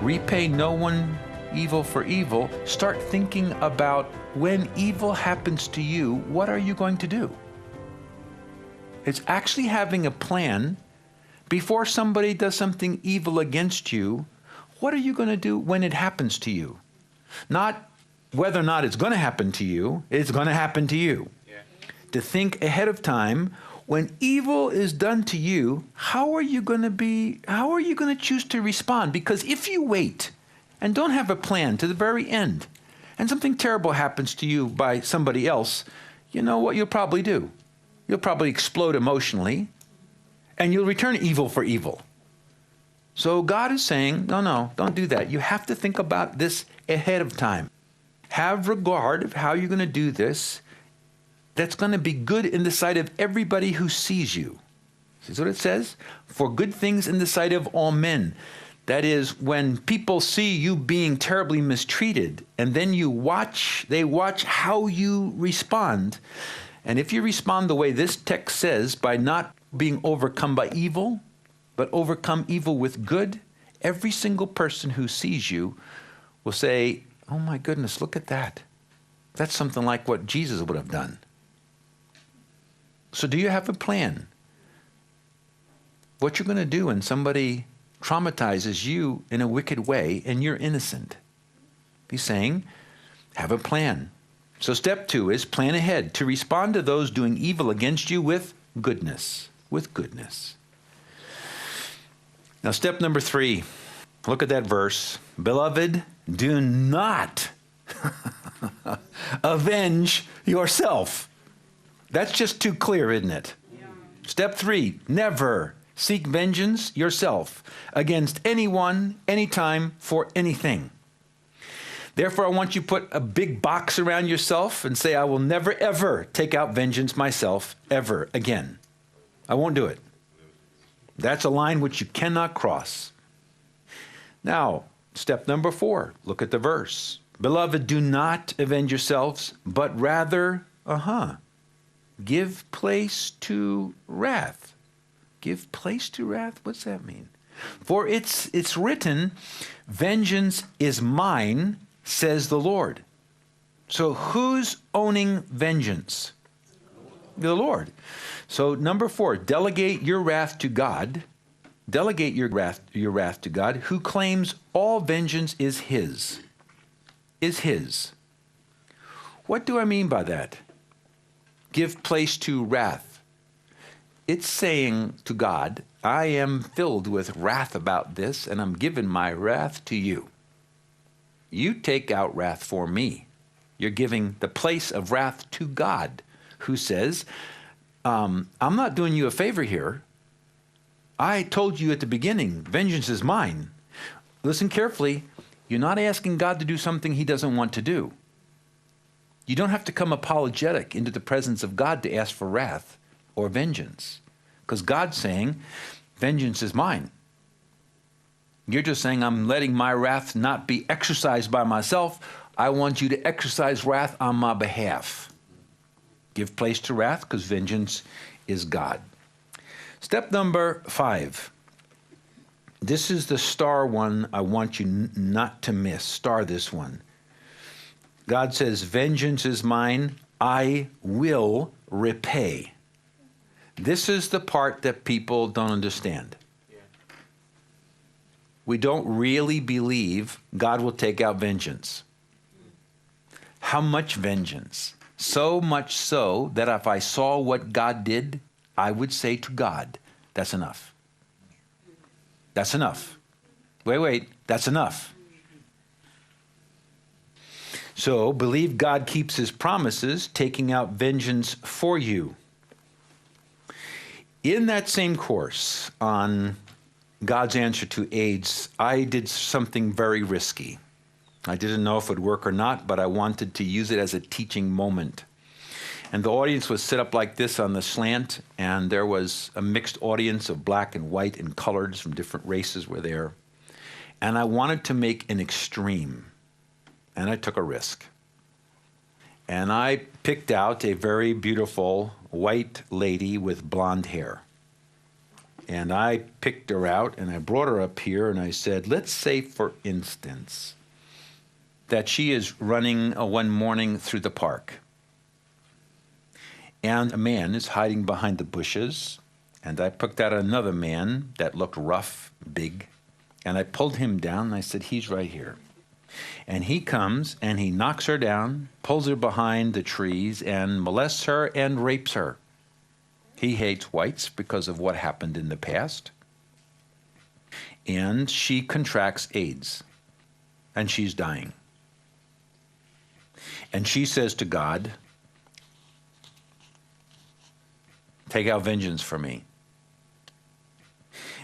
repay no one evil for evil. Start thinking about when evil happens to you, what are you going to do? It's actually having a plan before somebody does something evil against you. What are you going to do when it happens to you? Not whether or not it's going to happen to you, it's going to happen to you. Yeah. To think ahead of time, when evil is done to you, how are you going to choose to respond? Because if you wait and don't have a plan to the very end, and something terrible happens to you by somebody else, you know what you'll probably do? You'll probably explode emotionally, and you'll return evil for evil. So God is saying, no, don't do that. You have to think about this ahead of time. Have regard of how you're going to do this. That's going to be good in the sight of everybody who sees you. See what it says? For good things in the sight of all men. That is, when people see you being terribly mistreated, and then they watch how you respond. And if you respond the way this text says, by not being overcome by evil, but overcome evil with good, every single person who sees you will say, oh my goodness, look at that. That's something like what Jesus would have done. So do you have a plan? What you're going to do when somebody traumatizes you in a wicked way and you're innocent? He's saying, have a plan. So step 2 is plan ahead to respond to those doing evil against you with goodness. With goodness. Now step number 3, look at that verse. Beloved, do not avenge yourself. That's just too clear, isn't it? Yeah. Step 3, never seek vengeance yourself against anyone, anytime, for anything. Therefore, I want you to put a big box around yourself and say, I will never, ever take out vengeance myself ever again. I won't do it. That's a line which you cannot cross. Now, step number 4, look at the verse. Beloved, do not avenge yourselves, but rather, give place to wrath. Give place to wrath? What's that mean? For it's written, vengeance is mine, says the Lord. So who's owning vengeance? The Lord. So number 4, delegate your wrath to God. Delegate your wrath to God, who claims all vengeance is his. Is his. What do I mean by that? Give place to wrath. It's saying to God, I am filled with wrath about this, and I'm giving my wrath to you. You take out wrath for me. You're giving the place of wrath to God, who says, I'm not doing you a favor here. I told you at the beginning, vengeance is mine. Listen carefully. You're not asking God to do something he doesn't want to do. You don't have to come apologetic into the presence of God to ask for wrath or vengeance, because God's saying, vengeance is mine. You're just saying, I'm letting my wrath not be exercised by myself. I want you to exercise wrath on my behalf. Give place to wrath, because vengeance is God. Step number 5. This is the star one I want you not to miss. Star this one. God says, vengeance is mine, I will repay. This is the part that people don't understand. Yeah. We don't really believe God will take out vengeance. How much vengeance? So much so that if I saw what God did, I would say to God, that's enough. That's enough. Wait, that's enough. So believe God keeps his promises, taking out vengeance for you. In that same course on God's answer to AIDS, I did something very risky. I didn't know if it would work or not, but I wanted to use it as a teaching moment. And the audience was set up like this on the slant, and there was a mixed audience of black and white and coloreds from different races were there. And I wanted to make an extreme, and I took a risk. And I picked out a very beautiful white lady with blonde hair. And I picked her out and I brought her up here and I said, let's say, for instance, that she is running one morning through the park. And a man is hiding behind the bushes. And I picked out another man that looked rough, big. And I pulled him down and I said, he's right here. And he comes and he knocks her down, pulls her behind the trees and molests her and rapes her. He hates whites because of what happened in the past. And she contracts AIDS. And she's dying. And she says to God, take out vengeance for me.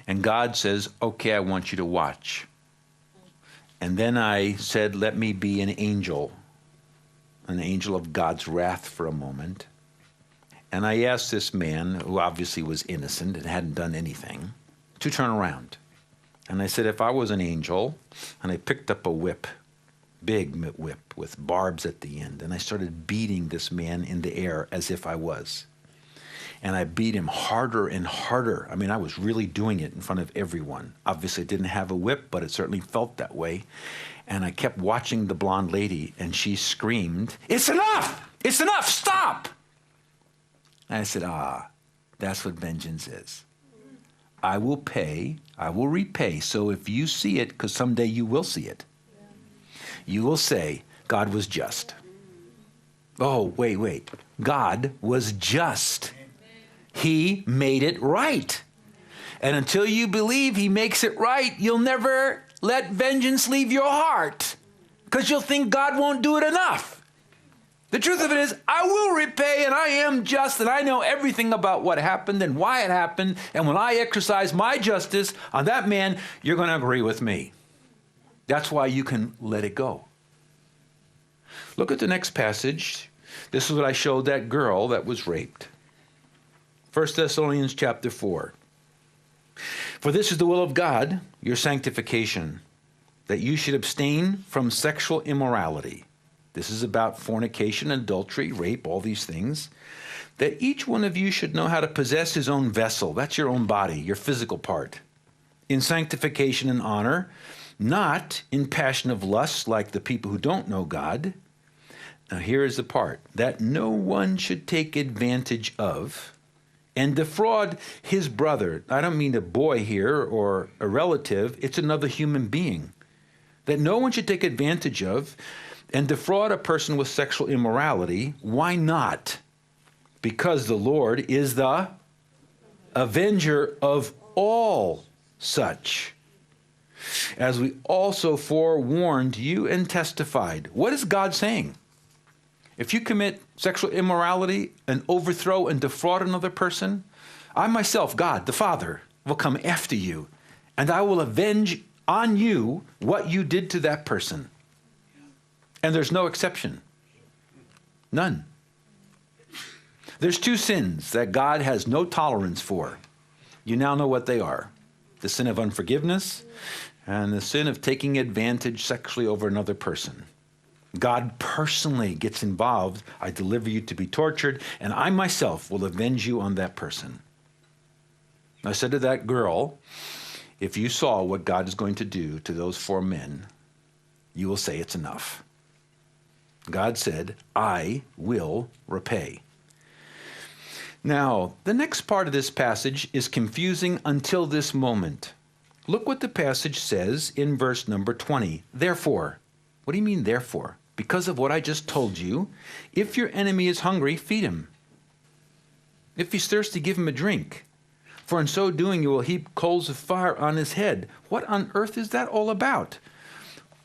And God says, okay, I want you to watch. And then I said, let me be an angel of God's wrath for a moment. And I asked this man, who obviously was innocent and hadn't done anything, to turn around. And I said, if I was an angel, and I picked up a whip, big whip with barbs at the end, and I started beating this man in the air as if I was. And I beat him harder and harder. I mean, I was really doing it in front of everyone. Obviously, I didn't have a whip, but it certainly felt that way. And I kept watching the blonde lady, and she screamed, it's enough! It's enough! Stop! And I said, that's what vengeance is. I will pay, I will repay. So if you see it, because someday you will see it, you will say, God was just. Oh, wait. God was just. He made it right. And until you believe he makes it right, you'll never let vengeance leave your heart, because you'll think God won't do it enough. The truth of it is, I will repay, and I am just, and I know everything about what happened and why it happened, and when I exercise my justice on that man, you're going to agree with me. That's why you can let it go. Look at the next passage. This is what I showed that girl that was raped. 1 Thessalonians chapter 4. For this is the will of God, your sanctification, that you should abstain from sexual immorality. This is about fornication, adultery, rape, all these things. That each one of you should know how to possess his own vessel. That's your own body, your physical part. In sanctification and honor, not in passion of lust like the people who don't know God. Now here is the part. That no one should take advantage of and defraud his brother. I don't mean a boy here or a relative. It's another human being. That no one should take advantage of and defraud a person with sexual immorality. Why not? Because the Lord is the avenger of all such, as we also forewarned you and testified. What is God saying? If you commit sexual immorality and overthrow and defraud another person, I myself, God, the Father, will come after you, and I will avenge on you what you did to that person. And there's no exception. None. There's two sins that God has no tolerance for. You now know what they are. The sin of unforgiveness and the sin of taking advantage sexually over another person. God personally gets involved. I deliver you to be tortured, and I myself will avenge you on that person. I said to that girl, if you saw what God is going to do to those 4 men, you will say it's enough. God said, I will repay. Now, the next part of this passage is confusing until this moment. Look what the passage says in verse number 20. Therefore, what do you mean therefore? Because of what I just told you, if your enemy is hungry, feed him. If he's thirsty, give him a drink. For in so doing, you will heap coals of fire on his head. What on earth is that all about?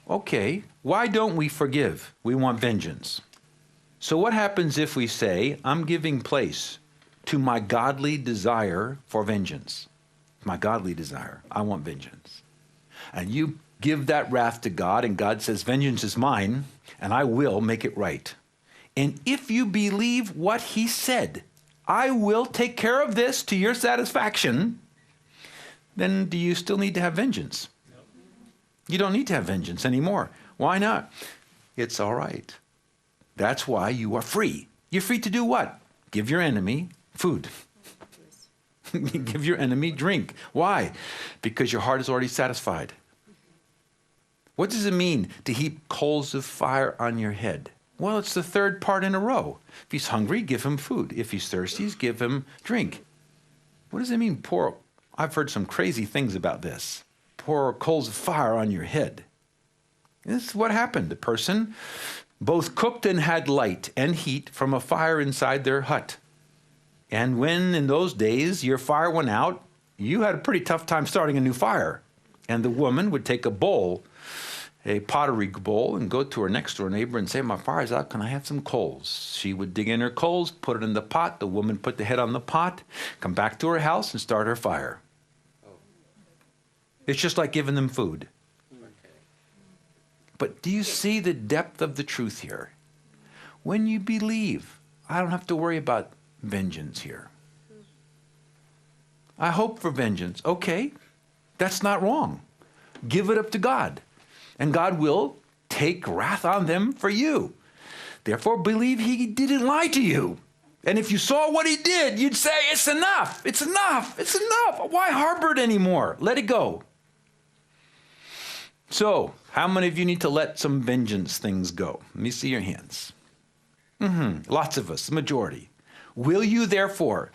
Okay, why don't we forgive? We want vengeance. So what happens if we say, I'm giving place to my godly desire for vengeance? My godly desire. I want vengeance. And you give that wrath to God, and God says, vengeance is mine, and I will make it right. And if you believe what he said, I will take care of this to your satisfaction, then do you still need to have vengeance? You don't need to have vengeance anymore. Why not? It's all right. That's why you are free. You're free to do what? Give your enemy food. Give your enemy drink. Why? Because your heart is already satisfied. What does it mean to heap coals of fire on your head? Well, it's the third part in a row. If he's hungry, give him food. If he's thirsty, give him drink. What does it mean, pour? I've heard some crazy things about this. Pour coals of fire on your head. This is what happened. The person both cooked and had light and heat from a fire inside their hut. And when in those days your fire went out, you had a pretty tough time starting a new fire. And the woman would take a bowl, a pottery bowl, and go to her next door neighbor and say, my fire's out, can I have some coals? She would dig in her coals, put it in the pot. The woman put the head on the pot, come back to her house and start her fire. It's just like giving them food. But do you see the depth of the truth here? When you believe, I don't have to worry about vengeance here. I hope for vengeance. Okay, that's not wrong. Give it up to God, and God will take wrath on them for you. Therefore, believe he didn't lie to you. And if you saw what he did, you'd say, it's enough, it's enough, it's enough. Why harbor it anymore? Let it go. So, how many of you need to let some vengeance things go? Let me see your hands. Lots of us, the majority. Will you therefore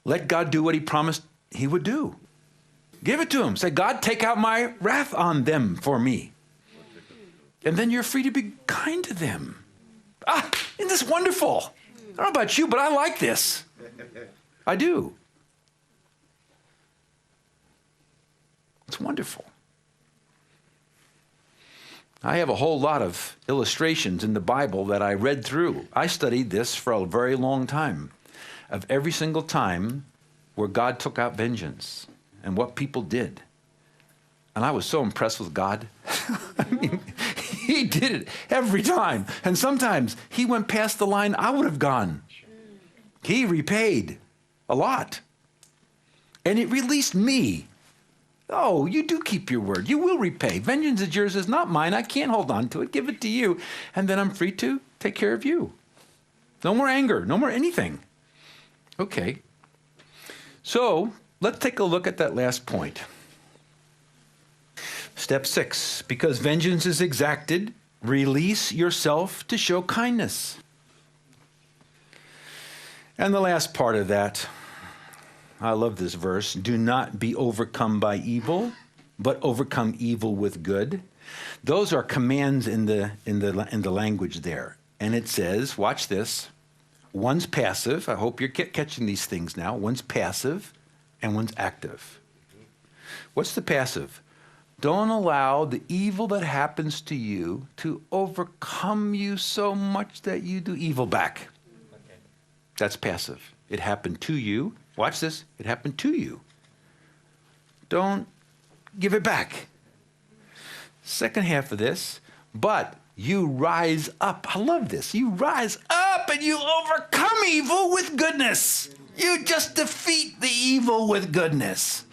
let God do what he promised he would do? Give it to him. Say, God, take out my wrath on them for me. And then you're free to be kind to them. Isn't this wonderful? I don't know about you, but I like this. I do. It's wonderful. I have a whole lot of illustrations in the Bible that I read through. I studied this for a very long time, of every single time where God took out vengeance and what people did. And I was so impressed with God. I mean, he did it every time. And sometimes he went past the line I would have gone. He repaid a lot. And it released me. Oh, you do keep your word. You will repay. Vengeance is yours, is not mine. I can't hold on to it. Give it to you. And then I'm free to take care of you. No more anger. No more anything. Okay. So let's take a look at that last point. Step 6. Because vengeance is exacted, release yourself to show kindness. And the last part of that, I love this verse. Do not be overcome by evil, but overcome evil with good. Those are commands in the language there. And it says, watch this, one's passive. I hope you're catching these things now. One's passive and one's active. What's the passive? Don't allow the evil that happens to you to overcome you so much that you do evil back. Okay. That's passive. It happened to you. Watch this. It happened to you. Don't give it back. Second half of this, but you rise up. I love this. You rise up and you overcome evil with goodness. You just defeat the evil with goodness.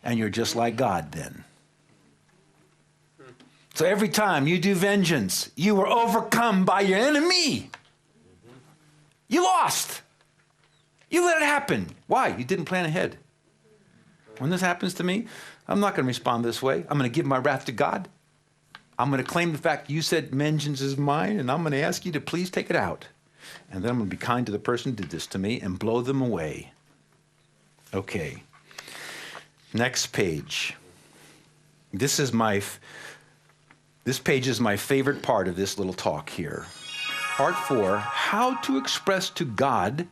And you're just like God then. So every time you do vengeance, you were overcome by your enemy. You lost. You let it happen. Why? You didn't plan ahead. When this happens to me, I'm not going to respond this way. I'm going to give my wrath to God. I'm going to claim the fact you said vengeance is mine, and I'm going to ask you to please take it out. And then I'm going to be kind to the person who did this to me and blow them away. Okay. Next page. This page is my favorite part of this little talk here. Part 4, how to express to God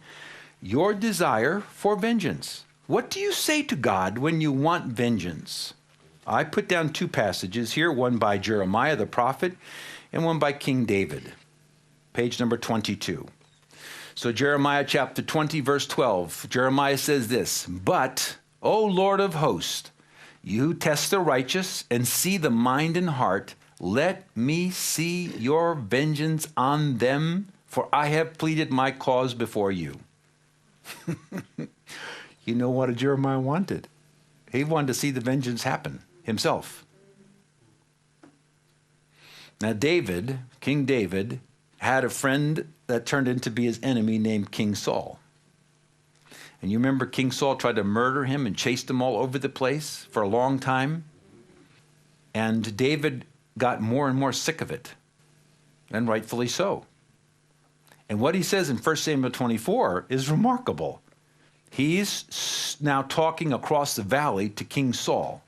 your desire for vengeance. What do you say to God when you want vengeance? I put down 2 passages here, one by Jeremiah the prophet and one by King David. Page number 22. So Jeremiah chapter 20, verse 12. Jeremiah says this, "But, O Lord of hosts, you test the righteous and see the mind and heart. Let me see your vengeance on them, for I have pleaded my cause before you." You know what Jeremiah wanted? He wanted to see the vengeance happen himself. Now David, King David, had a friend that turned into be his enemy named King Saul. And you remember King Saul tried to murder him and chased him all over the place for a long time. And David got more and more sick of it, and rightfully so. And what he says in 1 Samuel 24 is remarkable. He's now talking across the valley to King Saul.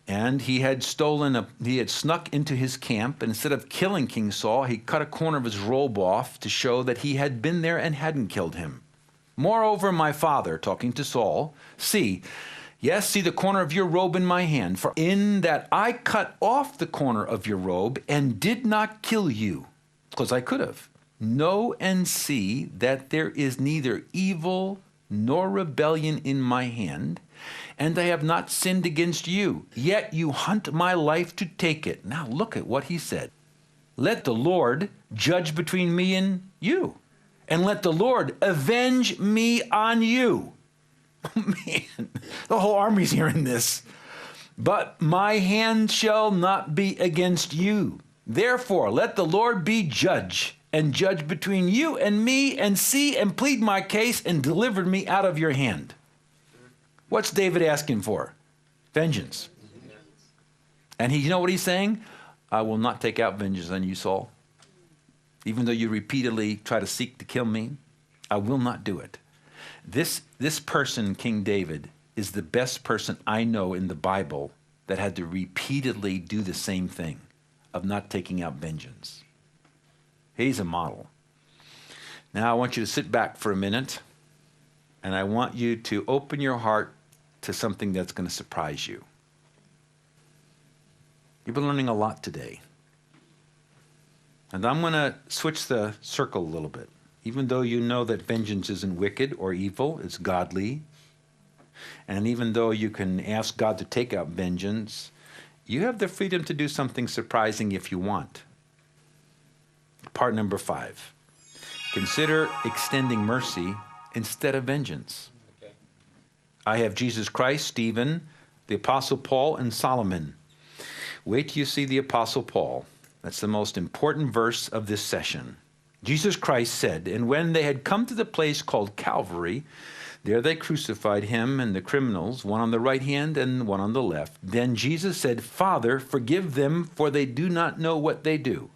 And he had snuck into his camp, and instead of killing King Saul, he cut a corner of his robe off to show that he had been there and hadn't killed him. Moreover, my father, talking to Saul, see the corner of your robe in my hand, for in that I cut off the corner of your robe and did not kill you, because I could have. Know and see that there is neither evil nor rebellion in my hand, and I have not sinned against you. Yet you hunt my life to take it. Now look at what he said. Let the Lord judge between me and you, and let the Lord avenge me on you. Oh, man, the whole army's hearing this. But my hand shall not be against you. Therefore, let the Lord be judge, and judge between you and me, and see and plead my case, and deliver me out of your hand. What's David asking for? Vengeance. And you know what he's saying? I will not take out vengeance on you, Saul. Even though you repeatedly try to seek to kill me, I will not do it. This person, King David, is the best person I know in the Bible that had to repeatedly do the same thing of not taking out vengeance. He's a model. Now I want you to sit back for a minute, and I want you to open your heart to something that's going to surprise you. You've been learning a lot today. And I'm going to switch the circle a little bit. Even though you know that vengeance isn't wicked or evil, it's godly. And even though you can ask God to take out vengeance, you have the freedom to do something surprising if you want. Part number 5. Consider extending mercy instead of vengeance. Okay. I have Jesus Christ, Stephen, the Apostle Paul, and Solomon. Wait till you see the Apostle Paul. That's the most important verse of this session. Jesus Christ said, and when they had come to the place called Calvary, there they crucified him and the criminals, one on the right hand and one on the left. Then Jesus said, Father, forgive them, for they do not know what they do.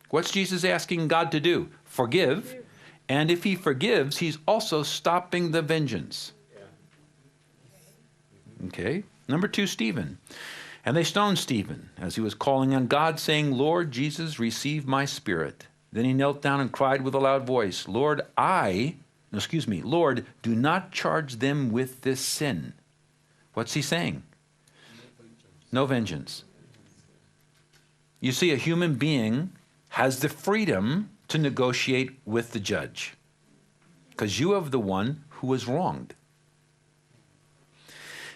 What's Jesus asking God to do? Forgive. And if he forgives, he's also stopping the vengeance. Okay. Number 2, Stephen. And they stoned Stephen as he was calling on God, saying, Lord Jesus, receive my spirit. Then he knelt down and cried with a loud voice, Lord, do not charge them with this sin. What's he saying? No vengeance. You see, a human being has the freedom to negotiate with the judge, because you have the one who was wronged.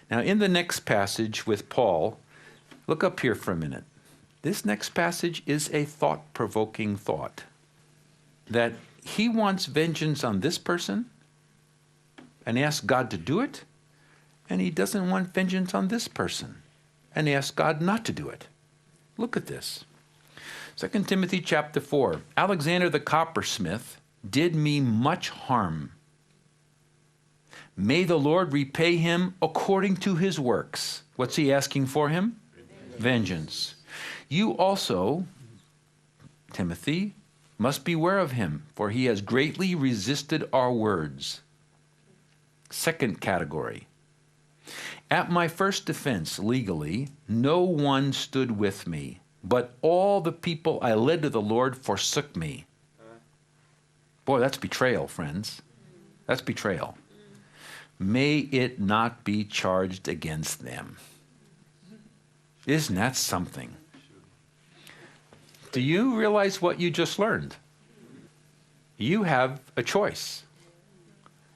Now, in the next passage with Paul, look up here for a minute. This next passage is a thought-provoking thought, that he wants vengeance on this person and asks God to do it, and he doesn't want vengeance on this person and asks God not to do it. Look at this. 2 Timothy chapter 4. Alexander the coppersmith did me much harm. May the Lord repay him according to his works. What's he asking for him? Vengeance. You also, Timothy, must beware of him, for he has greatly resisted our words. Second category. At my first defense, legally, no one stood with me, but all the people I led to the Lord forsook me. Boy, that's betrayal, friends. That's betrayal. May it not be charged against them. Isn't that something? Do you realize what you just learned? You have a choice.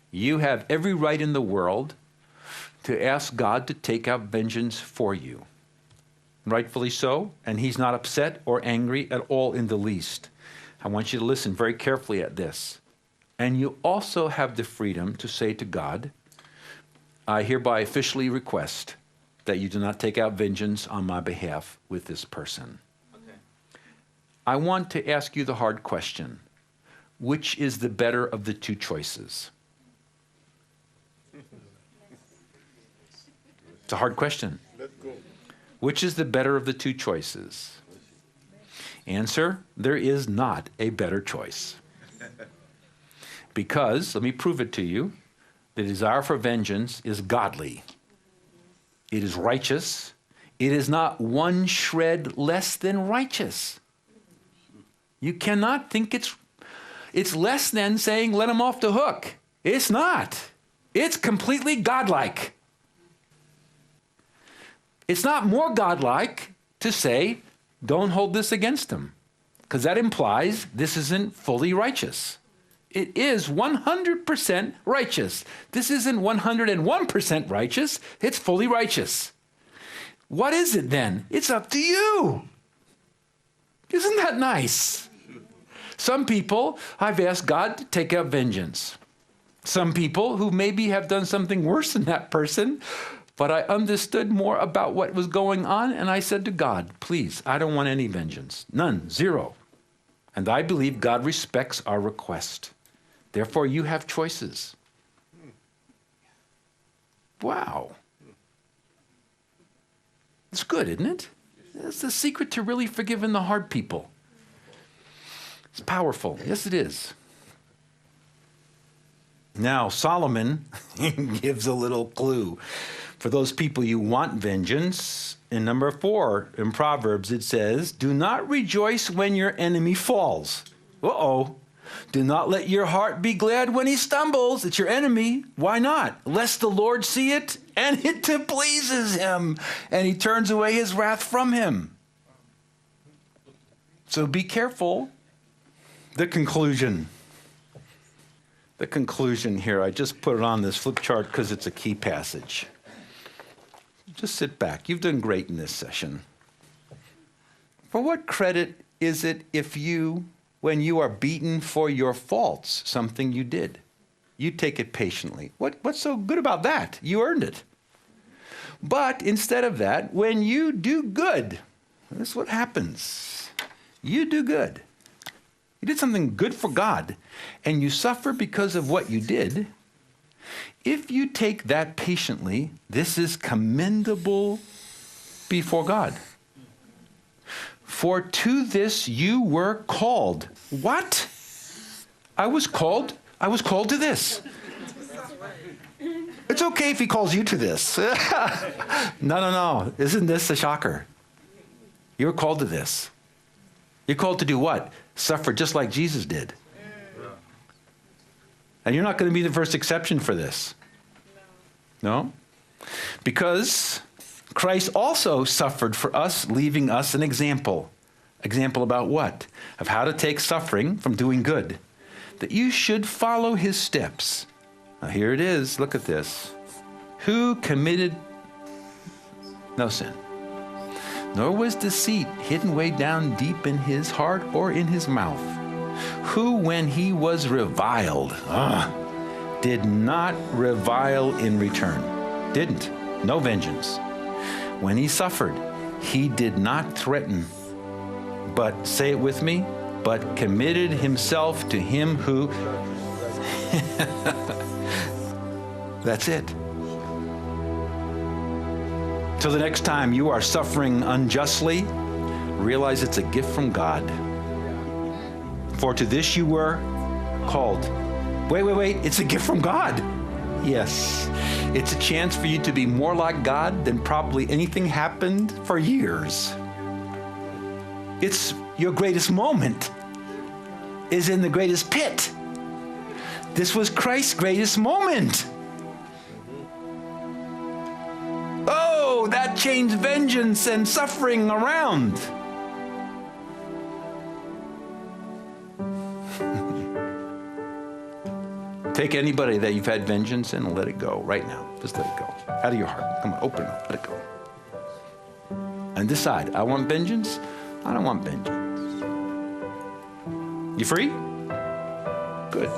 You have every right in the world to ask God to take out vengeance for you. Rightfully so, and he's not upset or angry at all in the least. I want you to listen very carefully at this. And you also have the freedom to say to God, I hereby officially request that you do not take out vengeance on my behalf with this person. Okay. I want to ask you the hard question. Which is the better of the two choices? It's a hard question. Which is the better of the two choices? Answer, there is not a better choice. Because, let me prove it to you, the desire for vengeance is godly. It is righteous. It is not one shred less than righteous. You cannot think it's less than saying let him off the hook. It's not. It's completely godlike. It's not more godlike to say don't hold this against him, because that implies this isn't fully righteous. It is 100% righteous. This isn't 101% righteous. It's fully righteous. What is it then? It's up to you. Isn't that nice? Some people, I've asked God to take out vengeance. Some people who maybe have done something worse than that person, but I understood more about what was going on, and I said to God, please, I don't want any vengeance. None, zero. And I believe God respects our request. Therefore, you have choices. Wow. It's good, isn't it? That's the secret to really forgiving the hard people. It's powerful. Yes, it is. Now, Solomon gives a little clue. For those people you want vengeance, in number 4 in Proverbs, it says, do not rejoice when your enemy falls. Uh-oh. Do not let your heart be glad when he stumbles. It's your enemy. Why not? Lest the Lord see it and it pleases him, and he turns away his wrath from him. So be careful. The conclusion. The conclusion here, I just put it on this flip chart because it's a key passage. Just sit back. You've done great in this session. For what credit is it if you, when you are beaten for your faults, something you did, you take it patiently? What's so good about that? You earned it. But instead of that, when you do good, this is what happens. You do good. You did something good for God, and you suffer because of what you did. If you take that patiently, this is commendable before God. For to this you were called. What? I was called to this. It's okay if he calls you to this. No. Isn't this a shocker? You're called to this. You're called to do what? Suffer just like Jesus did. And you're not going to be the first exception for this. No? Because Christ also suffered for us, leaving us an example. Example about what? Of how to take suffering from doing good. That you should follow his steps. Now here it is. Look at this. Who committed no sin, nor was deceit hidden way down deep in his heart or in his mouth. Who, when he was reviled, did not revile in return. Didn't. No vengeance. When he suffered, he did not threaten, but, say it with me, but committed himself to him who... That's it. Till the next time you are suffering unjustly, realize it's a gift from God. For to this you were called. Wait. It's a gift from God. Yes. It's a chance for you to be more like God than probably anything happened for years. It's your greatest moment is in the greatest pit. This was Christ's greatest moment. Oh, that changed vengeance and suffering around. Take anybody that you've had vengeance and let it go right now. Just let it go. Out of your heart. Come on, open it up. Let it go. And decide, I want vengeance. I don't want vengeance. You free? Good.